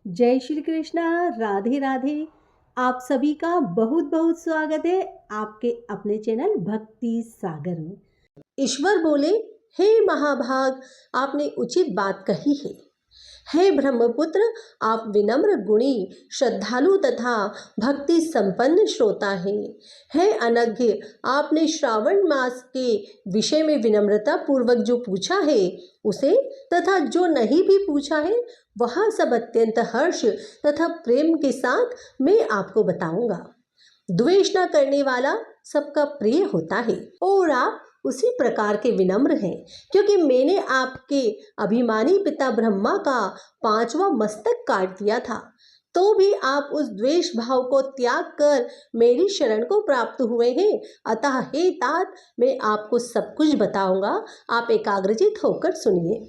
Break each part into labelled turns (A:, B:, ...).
A: जय श्री कृष्णा। राधे राधे। आप सभी का बहुत बहुत स्वागत है आपके अपने चैनल भक्ति सागर में। ईश्वर बोले, हे महाभाग, आपने उचित बात कही है। हे ब्रह्मपुत्र, आप विनम्र, गुणी, श्रद्धालु तथा भक्ति संपन्न श्रोता हैं। हे अनघ्य, आपने श्रावण मास के विषय में विनम्रता पूर्वक जो पूछा है उसे तथा जो नहीं भी पूछा है वह सब अत्यंत हर्ष तथा प्रेम के साथ मैं आपको बताऊंगा। द्वेष न करने वाला सबका प्रिय होता है और आप उसी प्रकार के विनम्र हैं, क्योंकि मैंने आपके अभिमानी पिता ब्रह्मा का 5वां मस्तक काट दिया था, तो भी आप उस द्वेष भाव को त्याग कर मेरी शरण को प्राप्त हुए हैं। अतः हे तात, मैं आपको सब कुछ बताऊंगा, आप एकाग्रचित होकर सुनिए।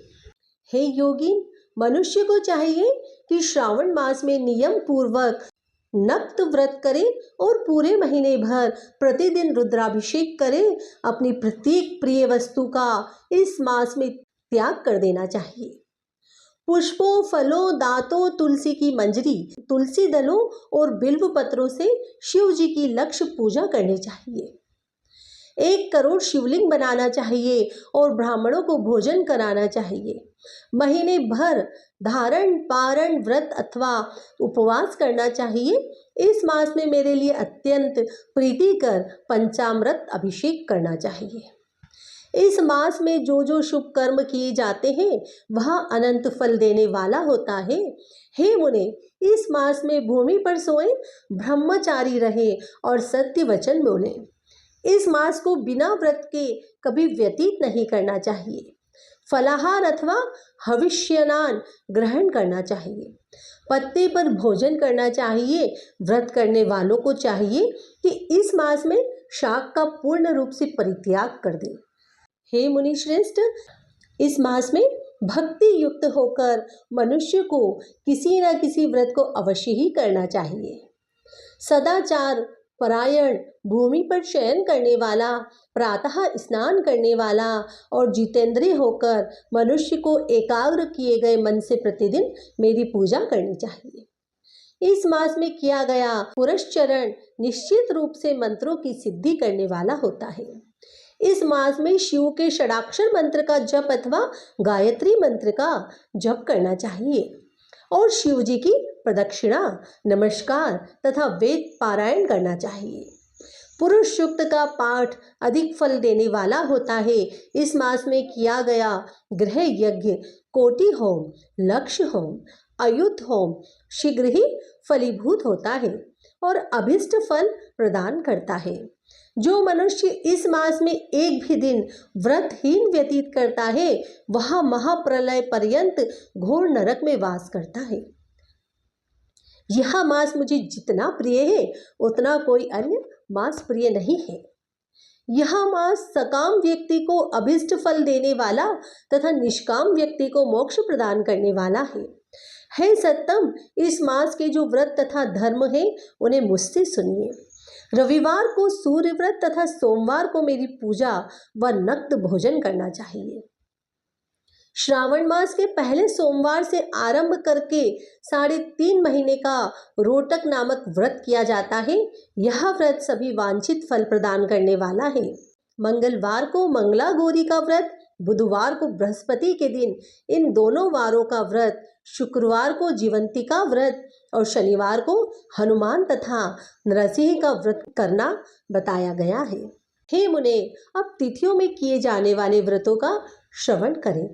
A: हे योगीन, मनुष्य को चाहिए कि श्रावण मास में नियम पूर्वक नक्त व्रत करे और पूरे महीने भर प्रतिदिन रुद्राभिषेक करे। अपनी प्रत्येक प्रिय वस्तु का इस मास में त्याग कर देना चाहिए। पुष्पों, फलों, दांतों, तुलसी की मंजरी, तुलसी दलों और बिल्व पत्रों से शिव जी की लक्ष्य पूजा करनी चाहिए। 1 करोड़ शिवलिंग बनाना चाहिए और ब्राह्मणों को भोजन कराना चाहिए। महीने भर धारण, पारण, व्रत अथवा उपवास करना चाहिए। इस मास में मेरे लिए अत्यंत प्रीतिकर पंचामृत अभिषेक करना चाहिए। इस मास में जो जो शुभ कर्म किए जाते हैं वह अनंत फल देने वाला होता है। हे मुने, इस मास में भूमि पर सोए, ब्रह्मचारी रहे और सत्य वचन बोले। इस मास को बिना व्रत के कभी व्यतीत नहीं करना चाहिए। फलाहार अथवा हविष्यनान ग्रहण करना चाहिए। पत्ते पर भोजन करना चाहिए। व्रत करने वालों को चाहिए कि इस मास में शाक का पूर्ण रूप से परित्याग कर दें। हे मुनि श्रेष्ठ, इस मास में भक्ति युक्त होकर मनुष्य को किसी न किसी व्रत को अवश्य ही करना चाहिए। सदाचार परायण, भूमि पर शयन करने वाला, प्रातः स्नान करने वाला और जितेंद्रिय होकर मनुष्य को एकाग्र किए गए मन से प्रतिदिन मेरी पूजा करनी चाहिए। इस मास में किया गया पुरस्चरण निश्चित रूप से मंत्रों की सिद्धि करने वाला होता है। इस मास में शिव के षडाक्षर मंत्र का जप अथवा गायत्री मंत्र का जप करना चाहिए और शिव जी की प्रदक्षिणा, नमस्कार तथा वेद पारायण करना चाहिए। पुरुष सूक्त का पाठ अधिक फल देने वाला होता है। इस मास में किया गया गृह यज्ञ, कोटि होम, लक्ष्य होम, अयुत होम शीघ्र ही फलीभूत होता है और अभिष्ट फल प्रदान करता है। जो मनुष्य इस मास में एक भी दिन व्रतहीन व्यतीत करता है वह महाप्रलय पर्यंत घोर नरक में वास करता है। यह मास मुझे जितना प्रिय है उतना कोई अन्य मास प्रिय नहीं है। यह मास सकाम व्यक्ति को अभिष्ट फल देने वाला तथा निष्काम व्यक्ति को मोक्ष प्रदान करने वाला है। हे सत्तम, इस मास के जो व्रत तथा धर्म है उन्हें मुझसे सुनिए। रविवार को सूर्य व्रत तथा सोमवार को मेरी पूजा व नक्त भोजन करना चाहिए। श्रावण मास के पहले सोमवार से आरंभ करके 3.5 महीने का रोटक नामक व्रत किया जाता है। यह व्रत सभी वांछित फल प्रदान करने वाला है। मंगलवार को मंगला गौरी का व्रत, बुधवार को बृहस्पति के दिन इन दोनों वारों का व्रत, शुक्रवार को जीवंतिका व्रत और शनिवार को हनुमान तथा नरसिंह का व्रत करना बताया गया है। हे मुने, अब तिथियों में किए जाने वाले व्रतों का श्रवण करें।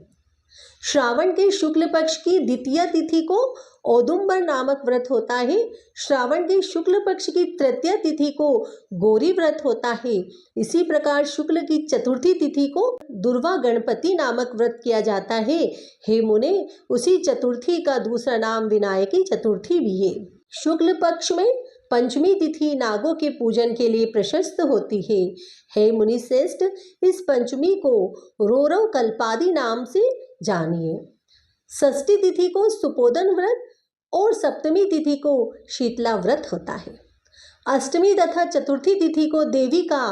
A: श्रावण के शुक्ल पक्ष की द्वितीय तिथि को औदुंबर नामक व्रत होता है। श्रावण के शुक्ल पक्ष की तृतीय तिथि को गौरी व्रत होता है। इसी प्रकार शुक्ल की चतुर्थी तिथि को दुर्वा गणपति नामक व्रत किया जाता है। हे मुने, उसी चतुर्थी का दूसरा नाम विनायकी चतुर्थी भी है। शुक्ल पक्ष में पंचमी तिथि नागों के पूजन के लिए प्रशस्त होती है। हे मुनि श्रेष्ठ, इस पंचमी को रोरव कल्पादि नाम से जानिए। षष्ठी तिथि को सुपोदन व्रत और सप्तमी तिथि को शीतला व्रत होता है। अष्टमी तथा चतुर्थी तिथि को देवी का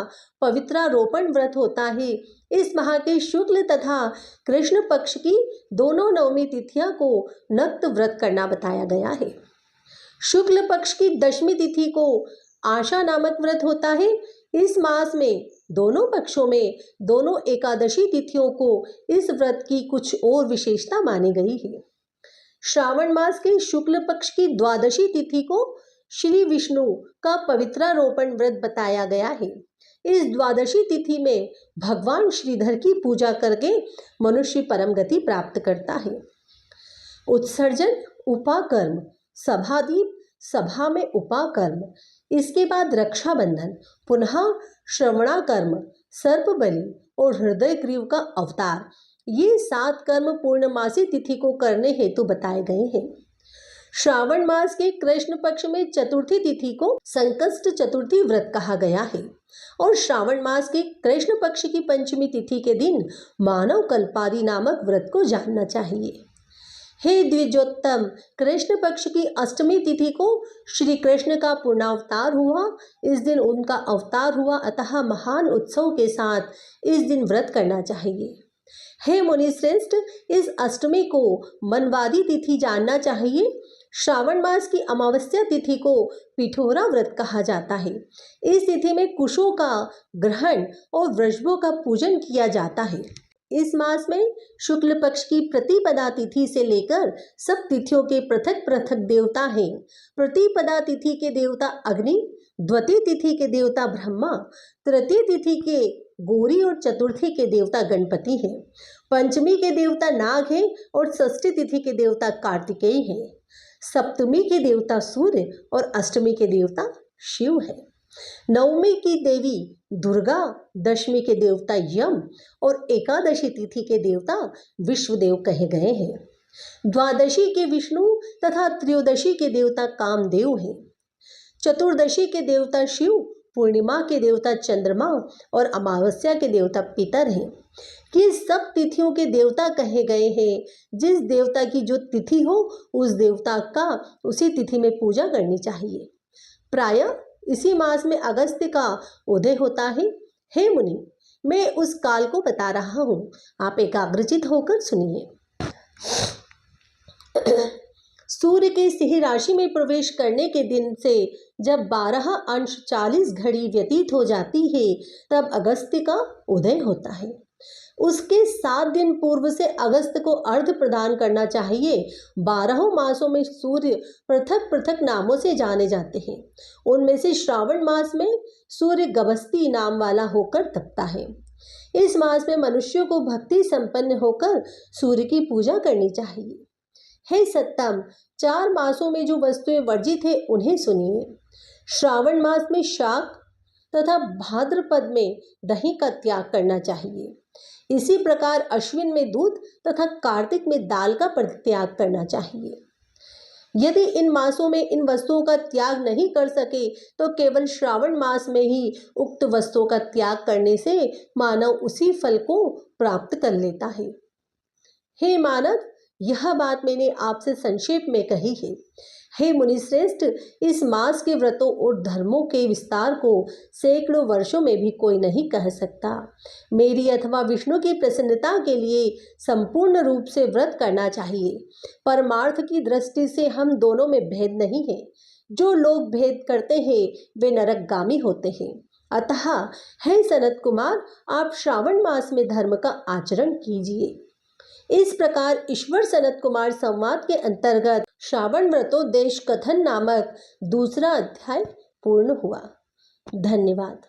A: पवित्रारोपण व्रत होता है। इस माह के शुक्ल तथा कृष्ण पक्ष की दोनों नवमी तिथियों को नक्त व्रत करना बताया गया है। शुक्ल पक्ष की दशमी तिथि को आशा नामक व्रत होता है। इस मास में दोनों पक्षों में दोनों एकादशी तिथियों को इस व्रत की कुछ और विशेषता मानी गई है। श्रावण मास के शुक्ल पक्ष की द्वादशी तिथि को श्री विष्णु का पवित्रारोपण व्रत बताया गया है। इस द्वादशी तिथि में भगवान श्रीधर की पूजा करके मनुष्य परम गति प्राप्त करता है। उत्सर्जन उपाकर्म, सभादीप, सभा में उपाकर्म, इसके बाद रक्षाबंधन, पुनः श्रवणाकर्म, सर्प बलि और हृदय ग्रीव का अवतार, ये 7 कर्म पूर्णमासी तिथि को करने हेतु बताए गए हैं। श्रावण मास के कृष्ण पक्ष में चतुर्थी तिथि को संकष्ट चतुर्थी व्रत कहा गया है और श्रावण मास के कृष्ण पक्ष की पंचमी तिथि के दिन मानव कल्पादि नामक व्रत को जानना चाहिए। हे द्विजोत्तम, कृष्ण पक्ष की अष्टमी तिथि को श्री कृष्ण का पूर्णावतार हुआ। इस दिन उनका अवतार हुआ, अतः महान उत्सव के साथ इस दिन व्रत करना चाहिए। हे मुनि श्रेष्ठ, इस अष्टमी को मनवादी तिथि जानना चाहिए। श्रावण मास की अमावस्या तिथि को पिठोरा व्रत कहा जाता है। इस तिथि में कुशों का ग्रहण और वृषभों का पूजन किया जाता है। इस मास में शुक्ल पक्ष की प्रतिपदा तिथि से लेकर सब तिथियों के पृथक पृथक देवता हैं। प्रतिपदा तिथि के देवता अग्नि, द्वितीय तिथि के देवता ब्रह्मा, तृतीय तिथि के गौरी और चतुर्थी के देवता गणपति हैं। पंचमी के देवता नाग हैं और षष्ठी तिथि के देवता कार्तिकेय हैं। सप्तमी के देवता सूर्य और अष्टमी के देवता शिव है। नवमी की देवी दुर्गा, दशमी के देवता यम और एकादशी तिथि के देवता विश्वदेव कहे गए हैं। द्वादशी के विष्णु तथा त्रयोदशी के देवता कामदेव हैं। चतुर्दशी के देवता शिव, पूर्णिमा के देवता चंद्रमा और अमावस्या के देवता पितर हैं। कि सब तिथियों के देवता कहे गए हैं। जिस देवता की जो तिथि हो उस देवता का उसी तिथि में पूजा करनी चाहिए। प्रायः इसी मास में अगस्त्य का उदय होता है। हे मुनि, मैं उस काल को बता रहा हूँ, आप एकाग्रचित होकर सुनिए। सूर्य के सिंह राशि में प्रवेश करने के दिन से जब 12 अंश 40 घड़ी व्यतीत हो जाती है तब अगस्त्य का उदय होता है। उसके 7 दिन पूर्व से अगस्त को अर्घ्य प्रदान करना चाहिए। 12 मासों में सूर्य पृथक पृथक नामों से जाने जाते हैं। उनमें से श्रावण मास में सूर्य गभस्ती नाम वाला होकर तपता है। इस मास में मनुष्यों को भक्ति संपन्न होकर सूर्य की पूजा करनी चाहिए। हे सत्तम, 4 मासों में जो वस्तुएं वर्जित है उन्हें सुनिए। श्रावण मास में शाक तथा भाद्रपद में दही का त्याग करना चाहिए। इसी प्रकार अश्विन में दूध तथा कार्तिक में दाल का परित्याग करना चाहिए। यदि इन मासों में इन वस्तुओं का त्याग नहीं कर सके तो केवल श्रावण मास में ही उक्त वस्तुओं का त्याग करने से मानव उसी फल को प्राप्त कर लेता है। हे मानव, यह बात मैंने आपसे संक्षेप में कही है। हे मुनिश्रेष्ठ, इस मास के व्रतों और धर्मों के विस्तार को सैकड़ों वर्षों में भी कोई नहीं कह सकता। मेरी अथवा विष्णु की प्रसन्नता के लिए संपूर्ण रूप से व्रत करना चाहिए। परमार्थ की दृष्टि से हम दोनों में भेद नहीं है। जो लोग भेद करते हैं वे नरकगामी होते हैं। अतः हे सनत कुमार, आप श्रावण मास में धर्म का आचरण कीजिए। इस प्रकार ईश्वर सनत कुमार संवाद के अंतर्गत श्रावण व्रतोदेश कथन नामक दूसरा अध्याय पूर्ण हुआ। धन्यवाद।